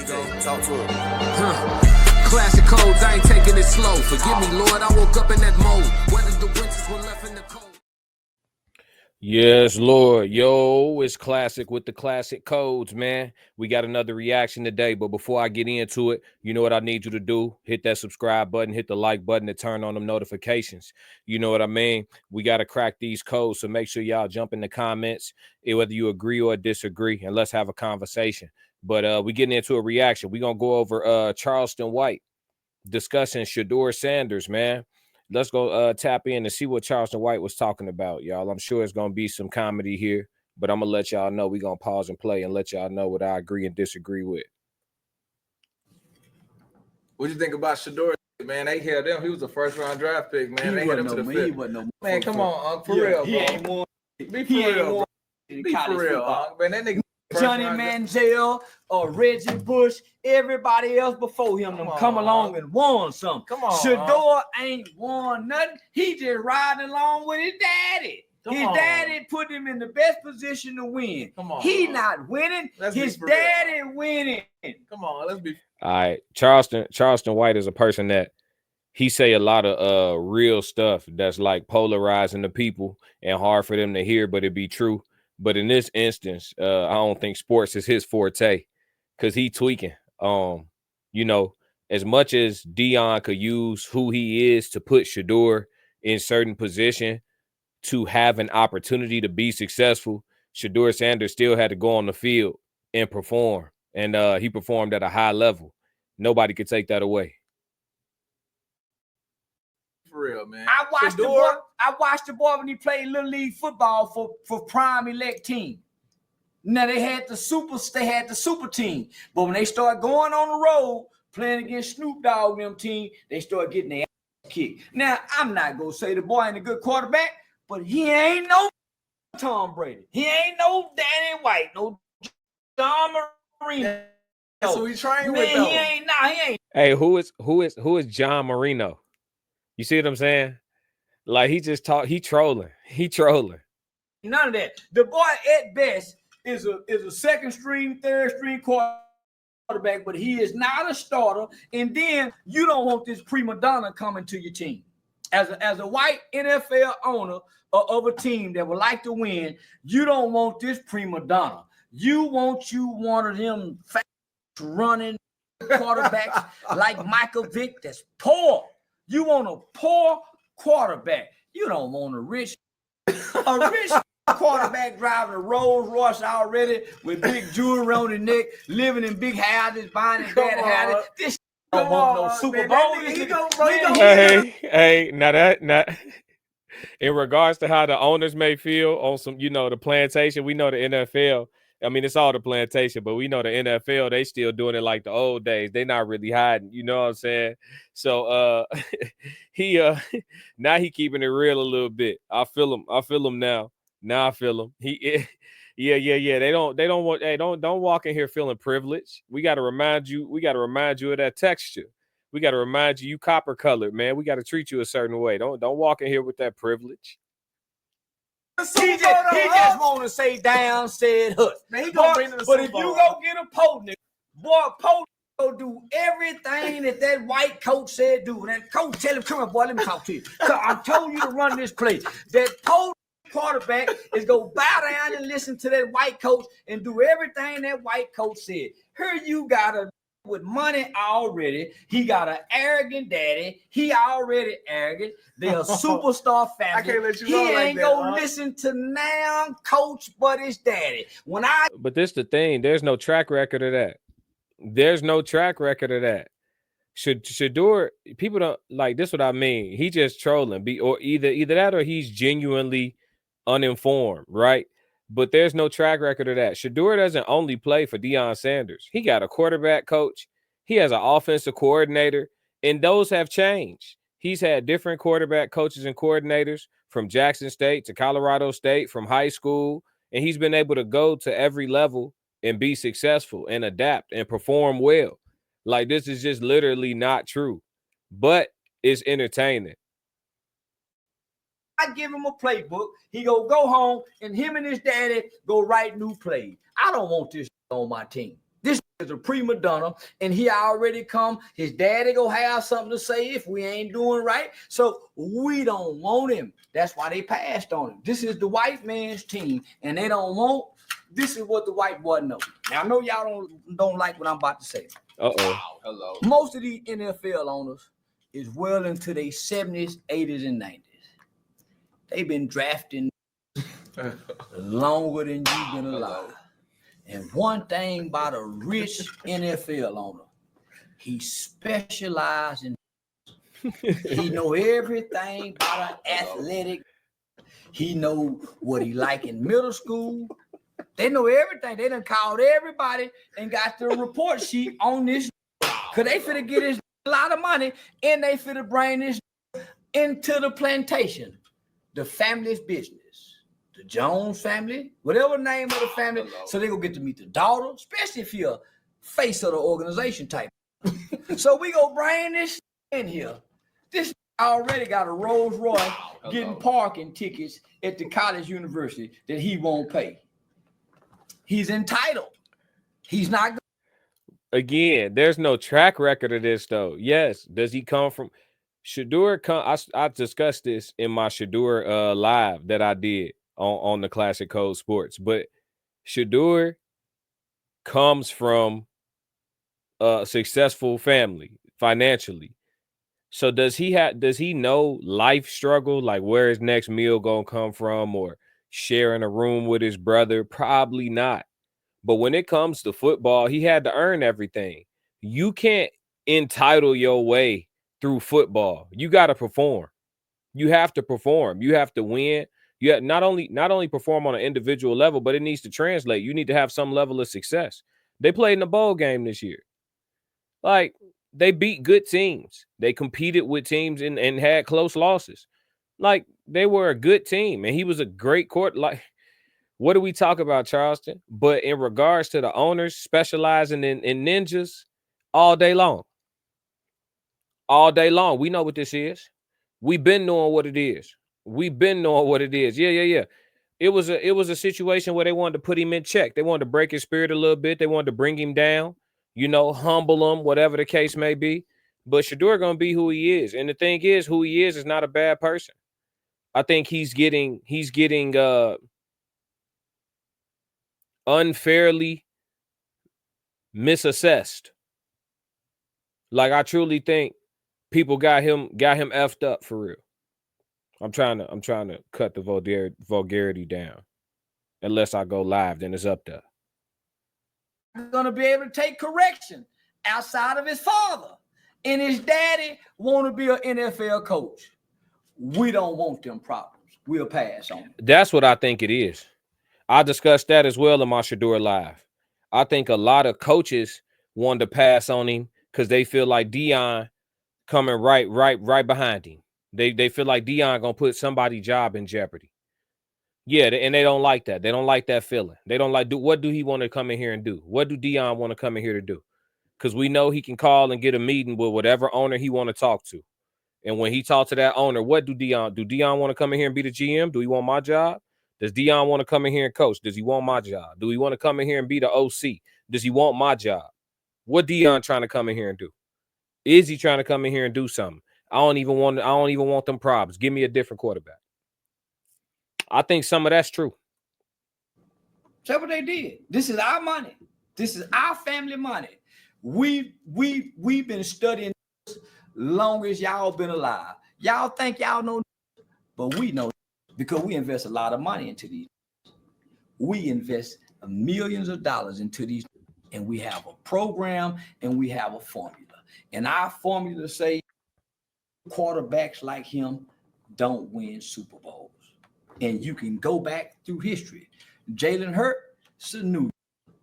go. Talk to it. Classic codes, I ain't taking it slow. Forgive me, Lord, I woke up in that mode. Whether the winters were left in the cold. Yes, Lord. Yo, it's Classic with the classic codes, man. We got another reaction today, but before I get into it, you know what I need you to do? Hit that subscribe button, hit the like button, and turn on them notifications. You know what I mean? We got to crack these codes, so make sure y'all jump in the comments, whether you agree or disagree, and let's have a conversation. But we getting into a reaction. We're going to go over Charleston White discussing Shedeur Sanders, man. Let's go tap in and see what Charleston White was talking about, y'all. I'm sure it's going to be some comedy here, but I'm going to let y'all know. We're going to pause and play and let y'all know what I agree and disagree with. What do you think about Shedeur, man? They held him. He was a first-round draft pick, man. They held him to the fifth. Man, come on, for real, bro. He ain't won. Be for real, bro. Be for real, man. That nigga Johnny Manziel or Reggie Bush, everybody else before him come along and won something. Come on, Shedeur ain't won nothing. He just riding along with his daddy. His daddy put him in the best position to win. Come on, he not winning. His daddy winning. Come on, let's be. All right, Charleston White is a person that he say a lot of real stuff that's like polarizing the people and hard for them to hear, but it be true. But in this instance, I don't think sports is his forte because he tweaking. You know, as much as Dion could use who he is to put Shedeur in certain position to have an opportunity to be successful, Shedeur Sanders still had to go on the field and perform. And he performed at a high level. Nobody could take that away. For real, man. I watched the boy when he played little league football for prime elect team. Now they had the super team, but when they start going on the road playing against Snoop Dogg and them team, they start getting their ass kicked. Now I'm not gonna say the boy ain't a good quarterback, but he ain't no Tom Brady. He ain't no Danny White, no John Marino. So he trained with them. He ain't. Hey, who is John Marino? You see what I'm saying? Like he trolling. He trolling. None of that. The boy at best is a second string, third string quarterback, but he is not a starter. And then you don't want this prima donna coming to your team. As a white NFL owner of a team that would like to win, you don't want this prima donna. You want one of them fast running quarterbacks like Michael Vick that's poor. You want a poor quarterback. You don't want a rich quarterback driving a Rolls Royce already with big jewelry on his neck, living in big houses, buying his daddy houses. This don't want no Super Bowl. Hey, now in regards to how the owners may feel on some, the plantation, we know the NFL. I mean, it's all the plantation, but we know the NFL, they still doing it like the old days. They not really hiding, you know what I'm saying? So now he keeping it real a little bit. I feel him now. Now I feel him. Yeah. They don't walk in here feeling privileged. We gotta remind you of that texture. We gotta remind you copper colored, man. We gotta treat you a certain way. Don't walk in here with that privilege. He just want to say down, said hush. Man, he gonna bring the but if you go get a Poe nigga, boy, Poe go do everything that white coach said do. And that coach tell him, come on, boy, let me talk to you. I told you to run this play. That Poe quarterback is go bow down and listen to that white coach and do everything that white coach said. Here you got a with money already. He got an arrogant daddy. He already arrogant. They're a superstar family. I can't let you know like ain't gonna listen to now coach but his daddy. But this the thing. There's no track record of that. Shedeur, people don't like this. What I mean, he just trolling. Or either that or he's genuinely uninformed, right? But there's no track record of that. Shedeur doesn't only play for Deion Sanders. He got a quarterback coach. He has an offensive coordinator, and those have changed. He's had different quarterback coaches and coordinators from Jackson State to Colorado State, from high school, and he's been able to go to every level and be successful and adapt and perform well. Like, this is just literally not true, but it's entertaining. I give him a playbook. He go home, and him and his daddy go write new plays. I don't want this on my team. This is a prima donna, and he already come. His daddy go have something to say if we ain't doing right. So we don't want him. That's why they passed on him. This is the white man's team, and they don't want. This is what the white boy knows. Now I know y'all don't like what I'm about to say. Hello. Most of these NFL owners is well into their 70s, 80s, and 90s. They've been drafting longer than you've been alive. And one thing about a rich NFL owner, he specializes in. He know everything about an athletic. He know what he like in middle school. They know everything. They done called everybody and got the report sheet on this. Cause they finna get this a lot of money, and they finna bring this into the plantation, the family's business. The Jones family, whatever name of the family, so they gonna get to meet the daughter, especially if you're face of the organization type. So we gonna bring this in here. This already got a Rolls Royce getting parking tickets at the college university that he won't pay. He's entitled. He's not good. Again, there's no track record of this though. Yes, does he come from Shedeur? I discussed this in my Shedeur live that I did on the Classic Code Sports, but Shedeur comes from a successful family financially. So does he know life struggle, like where his next meal gonna come from, or sharing a room with his brother? Probably not. But when it comes to football, he had to earn everything. You can't entitle your way through football. You got to perform. You have to perform. You have to win. You have not only perform on an individual level, but it needs to translate. You need to have some level of success. They played in the bowl game this year. Like, they beat good teams. They competed with teams and had close losses. Like, they were a good team, and he was a great court. Like, what do we talk about, Charleston? But in regards to the owners specializing in ninjas, all day long. All day long. We know what this is. We've been knowing what it is. Yeah. It was a situation where they wanted to put him in check. They wanted to break his spirit a little bit. They wanted to bring him down, humble him, whatever the case may be. But Shedeur gonna be who he is. And the thing is, who he is not a bad person. I think he's getting unfairly misassessed. Like, I truly think people got him effed up for real. I'm trying to cut the vulgarity down. Unless I go live, then it's up there. Gonna be able to take correction outside of his father, and his daddy want to be an NFL coach. We don't want them problems. We'll pass on it. That's what I think it is. I discussed that as well in my Shedeur live. I think a lot of coaches wanted to pass on him because they feel like Deion coming right behind him. They feel like Deion gonna put somebody's job in jeopardy. Yeah, and they don't like that. They don't like that feeling. They don't like, what do he want to come in here and do? What do Deion want to come in here to do? Because we know he can call and get a meeting with whatever owner he want to talk to. And when he talked to that owner, what do Deion want to come in here and be the GM? Do he want my job? Does Deion want to come in here and coach? Does he want my job? Do he want to come in here and be the OC? Does he want my job? What Deion trying to come in here and do? Is he trying to come in here and do something? I don't even want them problems. Give me a different quarterback. I think some of that's true. That's what they did. This is our money. This is our family money. We've been studying this long as y'all been alive. Y'all think y'all know, but we know because we invest a lot of money into these. We invest millions of dollars into these, and we have a program and we have a formula. And our formula say quarterbacks like him don't win Super Bowls. And you can go back through history. Jalen Hurts, new.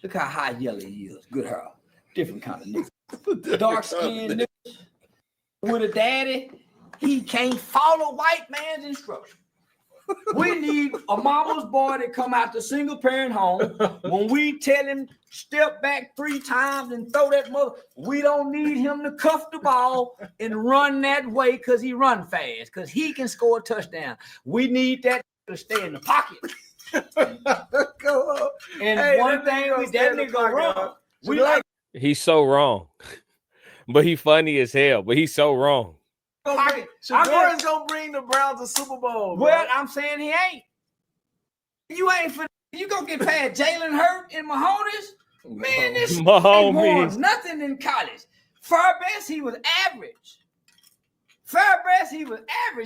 Look how high yellow he is. Good hair. Different kind of nigga. Dark skinned nigga with a daddy. He can't follow white man's instructions. We need a mama's boy to come out the single parent home. When we tell him step back 3 times and throw that mother, we don't need him to cuff the ball and run that way because he run fast, because he can score a touchdown. We need that to stay in the pocket. And hey, one thing we definitely gonna run. He's so wrong. But he funny as hell. But he's so wrong. Shedeur is gonna bring the Browns to Super Bowl. Well, I'm saying he ain't. You ain't for you gonna get past Jalen Hurts and Mahomes? Man, this ain't won nothing in college. Fairbanks, he was average.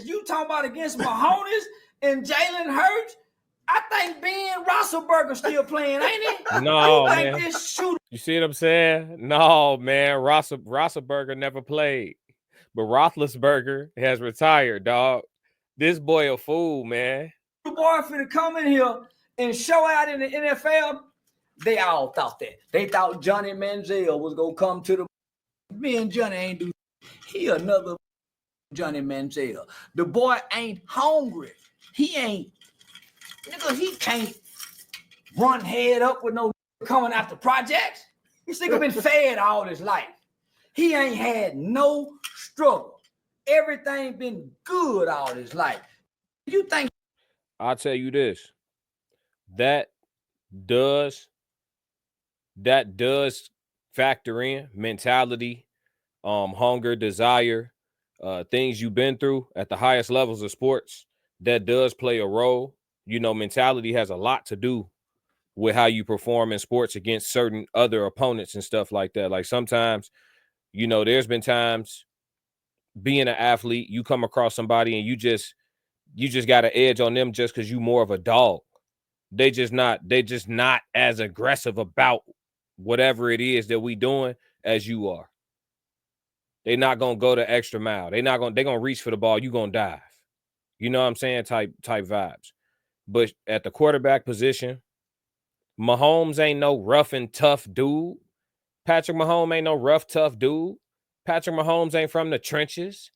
You talking about against Mahomes and Jalen Hurts? I think Ben Roethlisberger still playing, ain't he? No, man. You see what I'm saying? No, man. Roethlisberger never played. But Roethlisberger has retired, dog. This boy a fool, man. The boy finna come in here and show out in the NFL. They all thought that. They thought Johnny Manziel was gonna come to the. Me and Johnny ain't do. He another Johnny Manziel. The boy ain't hungry. He ain't. Nigga, he can't run head up with no coming after projects. This nigga been fed all his life. He ain't had no struggle. Everything been good all his life. You think? I'll tell you this. That does factor in mentality, hunger, desire, things you've been through at the highest levels of sports. That does play a role. You know, mentality has a lot to do with how you perform in sports against certain other opponents and stuff like that. Like sometimes, you know, there's been times being an athlete, you come across somebody and you just got an edge on them just because you more of a dog. They just not as aggressive about whatever it is that we doing as you are. They're not gonna go the extra mile. They're gonna reach for the ball. You gonna dive. You know what I'm saying? Type vibes. But at the quarterback position, Mahomes ain't no rough and tough dude. Patrick Mahomes ain't no rough, tough dude. Patrick Mahomes ain't from the trenches.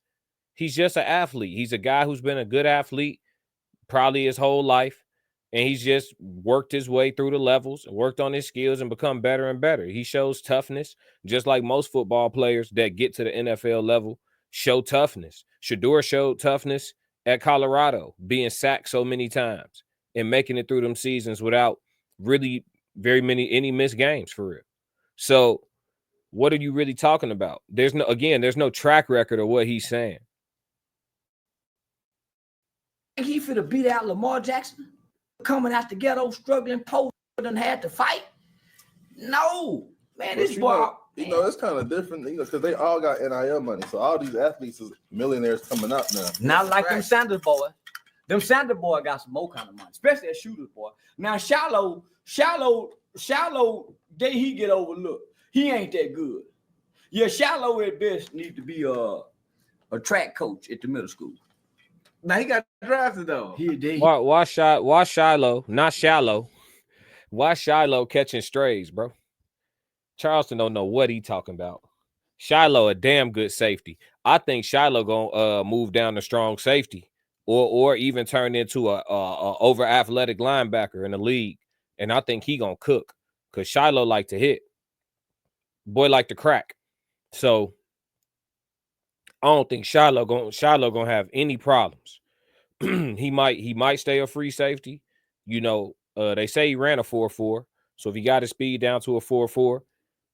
He's just an athlete. He's a guy who's been a good athlete probably his whole life. And he's just worked his way through the levels, worked on his skills, and become better and better. He shows toughness, just like most football players that get to the NFL level show toughness. Shedeur showed toughness at Colorado, being sacked so many times and making it through them seasons without really any missed games for real. So what are you really talking about? There's no track record of what he's saying. He finna beat out Lamar Jackson? Coming out the ghetto, struggling, poor, done had to fight. No, man, this boy. You know, it's kind of different, you know, because they all got NIL money. So all these athletes is millionaires coming up now. Not like them Sanders boy. Them Sanders boy got some more kind of money, especially that Shooters boy. Now Shallow, he get overlooked. He ain't that good. Yeah, Shallow at best needs to be a track coach at the middle school. Now he got drafted though. He did. Why Shiloh, not shallow? Why Shiloh catching strays, bro? Charleston don't know what he talking about. Shiloh a damn good safety. I think Shiloh gonna move down to strong safety, or even turn into a over athletic linebacker in the league. And I think he gonna cook because Shiloh like to hit. Boy like to crack. So I don't think Shiloh gonna have any problems. he might stay a free safety. You know, they say he ran a 4.4. So if he got his speed down to a 4.4,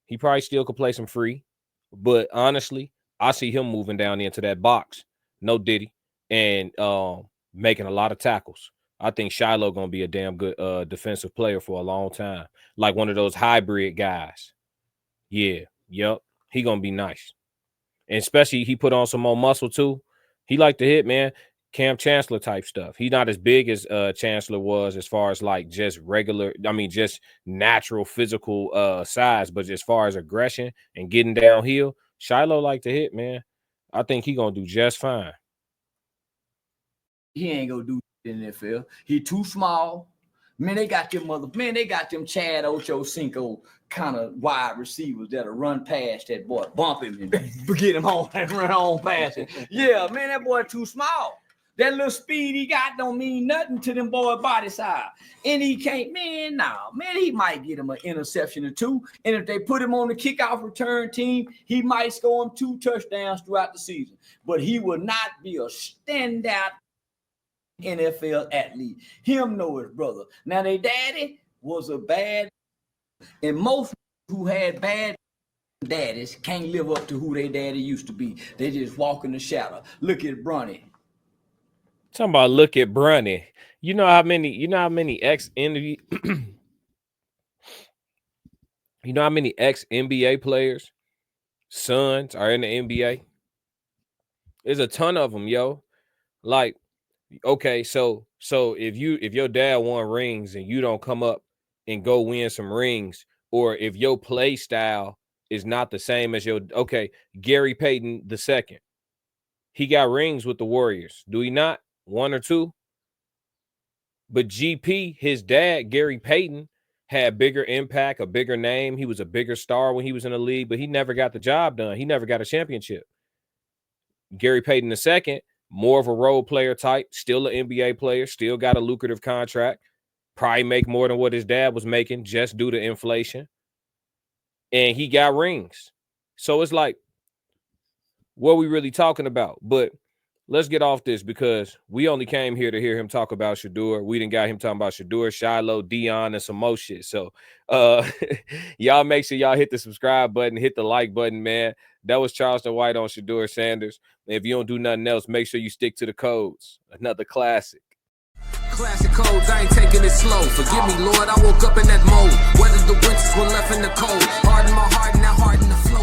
he probably still could play some free. But honestly, I see him moving down into that box, no Diddy, and making a lot of tackles. I think Shiloh gonna be a damn good defensive player for a long time, like one of those hybrid guys. Yeah, yep, he gonna be nice. And especially he put on some more muscle too. He like to hit, man. Cam Chancellor type stuff. He's not as big as Chancellor was as far as like just just natural physical size, but as far as aggression and getting downhill, Shiloh like to hit, man. I think he gonna do just fine. He ain't gonna do in the NFL. He too small. Man, they got them Chad Ochocinco kind of wide receivers that'll run past that boy, bump him and get him home and run on past it. Yeah, man, that boy too small. That little speed he got don't mean nothing to them boy body size. And he can't, man, he might get him an interception or two. And if they put him on the kickoff return team, he might score him 2 touchdowns throughout the season. But he will not be a standout NFL athlete. Him know his brother. Now, their daddy was a bad, and most who had bad daddies can't live up to who their daddy used to be. They just walk in the shadow. Look at Bronny. Talking about look at Bronny. You know how many ex NBA you know how many ex NBA players, sons are in the NBA? There's a ton of them, yo. Like, okay, so if your dad won rings and you don't come up and go win some rings, or if your play style is not the same as Gary Payton II, he got rings with the Warriors, do he not? 1 or 2. But GP, his dad, Gary Payton, had bigger impact, a bigger name. He was a bigger star when he was in the league, but he never got the job done. He never got a championship. Gary Payton II, more of a role player type, still an NBA player, still got a lucrative contract, probably make more than what his dad was making just due to inflation. And he got rings. So it's like, what we really talking about? But let's get off this because we only came here to hear him talk about Shedeur. We didn't got him talking about Shedeur, Shiloh, Dion, and some more shit. So y'all make sure y'all hit the subscribe button, hit the like button, man. That was Charleston White on Shedeur Sanders. And if you don't do nothing else, make sure you stick to the codes. Another classic. Classic codes, I ain't taking it slow. Forgive me, Lord, I woke up in that mode. Weathered the winters when left in the cold. Harden my heart, now harden the flow.